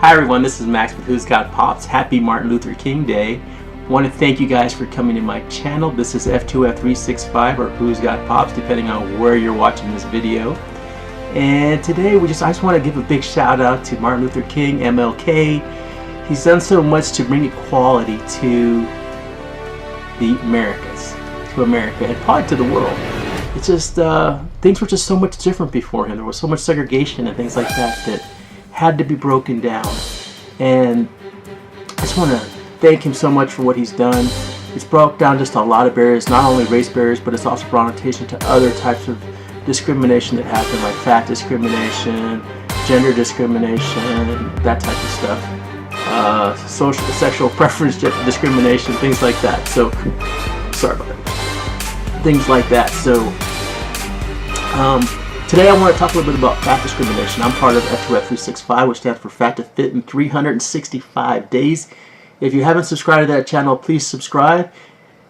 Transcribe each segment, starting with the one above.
Hi everyone, this is Max with Who's Got Pops. Happy Martin Luther King Day. I want to thank you guys for coming to my channel. This is F2F365 or Who's Got Pops, depending on where you're watching this video. And today I just want to give a big shout out to Martin Luther King, MLK. He's done so much to bring equality to the Americas, to America, and probably to the world. It's just, things were just so much different before him. There was so much segregation and things like that had to be broken down, and I just want to thank him so much for what he's done. It's broke down just a lot of barriers, not only race barriers, but it's also brought attention to other types of discrimination that happen, like fat discrimination, gender discrimination, that type of stuff, sexual preference discrimination, things like that. So, sorry about that. Things like that. So, today I want to talk a little bit about fat discrimination. I'm part of F2F365, which stands for Fat to Fit in 365 Days. If you haven't subscribed to that channel, please subscribe.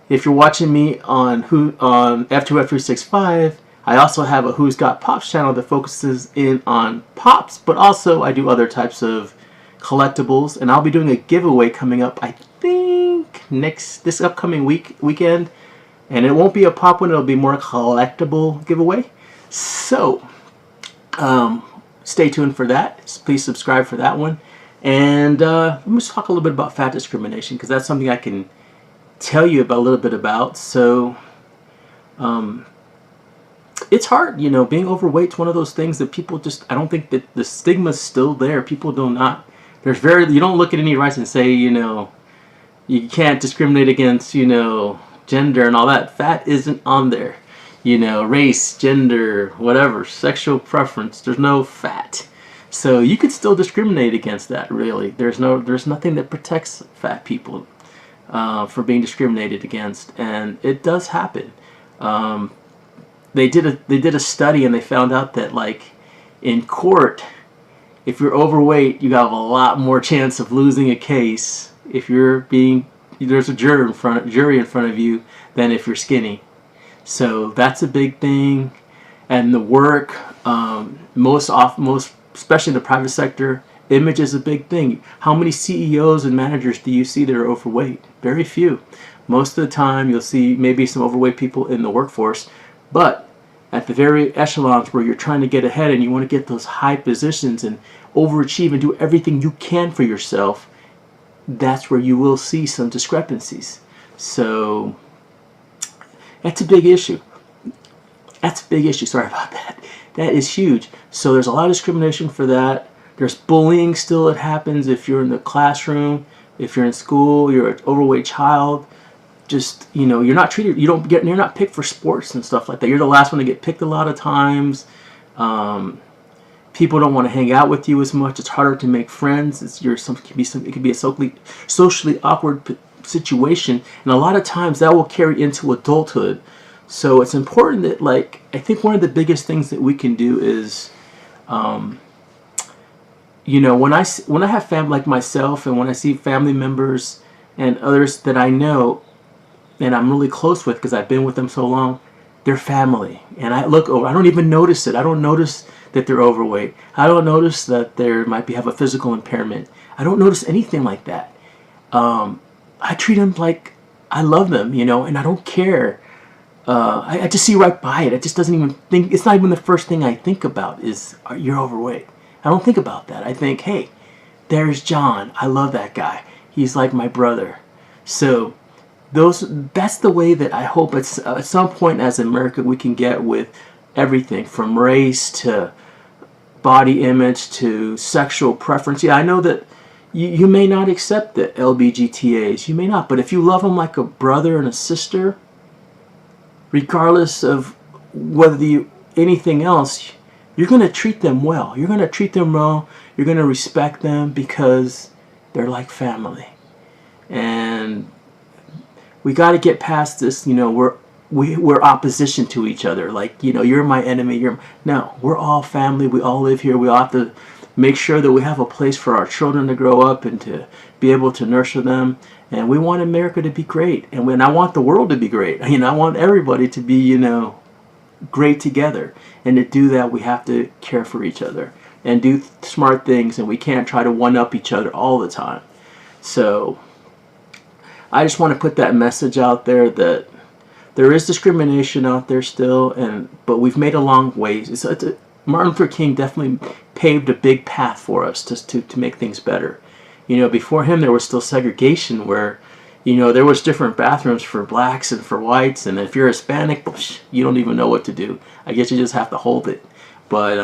If you're watching me on F2F365, I also have a Who's Got Pops channel that focuses in on pops, but also I do other types of collectibles, and I'll be doing a giveaway coming up, I think, this upcoming weekend. And it won't be a pop one, it'll be more a collectible giveaway. So, stay tuned for that. Please subscribe for that one. And let me just talk a little bit about fat discrimination, because that's something I can tell you about a little bit about. So, it's hard, you know, being overweight's one of those things that people just, I don't think that the stigma's still there. People do not, you don't look at any rights and say, you know, you can't discriminate against, you know, gender and all that. Fat isn't on there. You know, race, gender, whatever, sexual preference, there's no fat. So you could still discriminate against that, really. There's nothing that protects fat people for being discriminated against, and it does happen. They did a study, and they found out that, like, in court, if you're overweight, you have a lot more chance of losing a case if there's a jury in front of you than if you're skinny. So that's a big thing. And the work, especially in the private sector, image is a big thing. How many CEOs and managers do you see that are overweight? Very few. Most of the time you'll see maybe some overweight people in the workforce, but at the very echelons where you're trying to get ahead and you want to get those high positions and overachieve and do everything you can for yourself, that's where you will see some discrepancies. So that's a big issue. That's a big issue. Sorry about that. That is huge. So there's a lot of discrimination for that. There's bullying still that happens if you're in the classroom, if you're in school, you're an overweight child. Just, you know, you're not picked for sports and stuff like that. You're the last one to get picked a lot of times. People don't want to hang out with you as much. It's harder to make friends. It could be a socially awkward situation, and a lot of times that will carry into adulthood. So it's important that, like, I think one of the biggest things that we can do is, you know, when I have family like myself, and when I see family members and others that I know and I'm really close with because I've been with them so long, they're family, and I look over, I don't even notice it. I don't notice that they're overweight. I don't notice that they might have a physical impairment. I don't notice anything like that. I treat them like I love them, you know, and I don't care. I just see right by it. It just doesn't even think, it's not even the first thing I think about is, you're overweight. I don't think about that. I think, hey, there's John. I love that guy. He's like my brother. So that's the way that I hope at some point as America we can get with everything from race to body image to sexual preference. Yeah, I know that you may not accept the LBGTAs. You may not. But if you love them like a brother and a sister, regardless of whether you anything else, you're going to treat them well. You're going to treat them well. You're going to respect them because they're like family. And we got to get past this, you know, we're opposition to each other. Like, you know, you're my enemy. No, we're all family. We all live here. We all have to make sure that we have a place for our children to grow up and to be able to nurture them. And we want America to be great. And I want the world to be great. You know, I want everybody to be, you know, great together. And to do that, we have to care for each other and do smart things. And we can't try to one-up each other all the time. So I just want to put that message out there that there is discrimination out there still, but we've made a long way. Martin Luther King definitely paved a big path for us to make things better. You know, before him there was still segregation where, you know, there was different bathrooms for blacks and for whites, and if you're Hispanic, you don't even know what to do. I guess you just have to hold it. But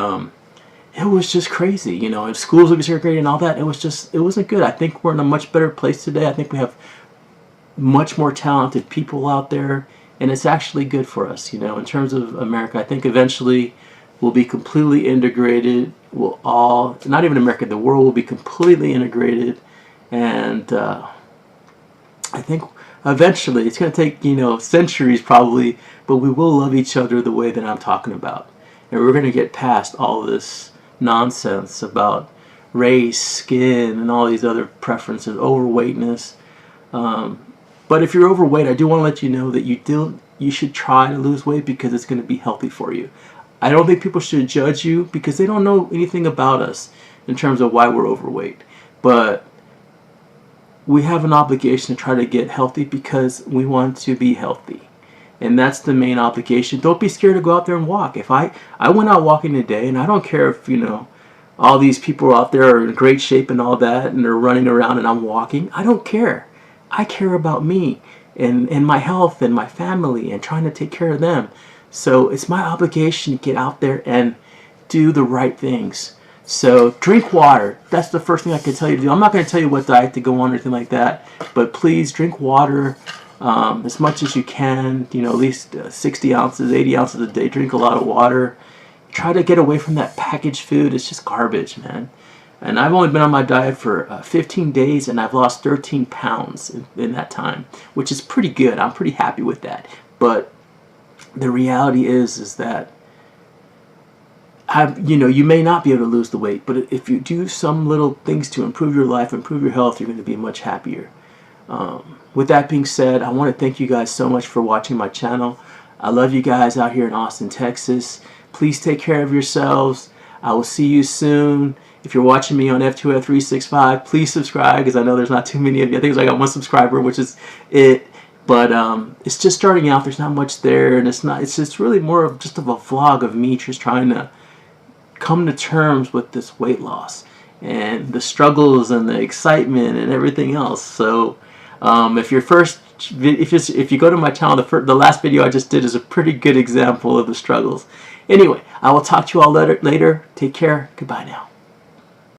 it was just crazy, you know. If schools would be segregated and all that, it wasn't good. I think we're in a much better place today. I think we have much more talented people out there. And it's actually good for us, you know, in terms of America. I think eventually we'll be completely integrated. We'll all, not even America, the world will be completely integrated. And I think eventually, it's going to take, you know, centuries probably, but we will love each other the way that I'm talking about. And we're going to get past all this nonsense about race, skin, and all these other preferences, overweightness. But if you're overweight, I do want to let you know that you should try to lose weight because it's going to be healthy for you. I don't think people should judge you because they don't know anything about us in terms of why we're overweight. But we have an obligation to try to get healthy because we want to be healthy. And that's the main obligation. Don't be scared to go out there and walk. If I went out walking today, and I don't care if, you know, all these people out there are in great shape and all that, and they're running around and I'm walking. I don't care. I care about me and my health and my family and trying to take care of them. So it's my obligation to get out there and do the right things. So drink water. That's the first thing I can tell you to do. I'm not going to tell you what diet to go on or anything like that, but please drink water as much as you can. You know, at least 60 ounces, 80 ounces a day. Drink a lot of water. Try to get away from that packaged food. It's just garbage, man. And I've only been on my diet for 15 days, and I've lost 13 pounds in that time, which is pretty good. I'm pretty happy with that. But the reality is that you know, you may not be able to lose the weight, but if you do some little things to improve your life, improve your health, you're going to be much happier. With that being said, I want to thank you guys so much for watching my channel. I love you guys out here in Austin, Texas. Please take care of yourselves. I will see you soon. If you're watching me on F2F365, please subscribe because I know there's not too many of you. I think I got 1 subscriber, which is it. But it's just starting out. There's not much there, and it's just really more of just a vlog of me just trying to come to terms with this weight loss and the struggles and the excitement and everything else. So if you go to my channel, the last video I just did is a pretty good example of the struggles. Anyway, I will talk to you all later. Take care. Goodbye now.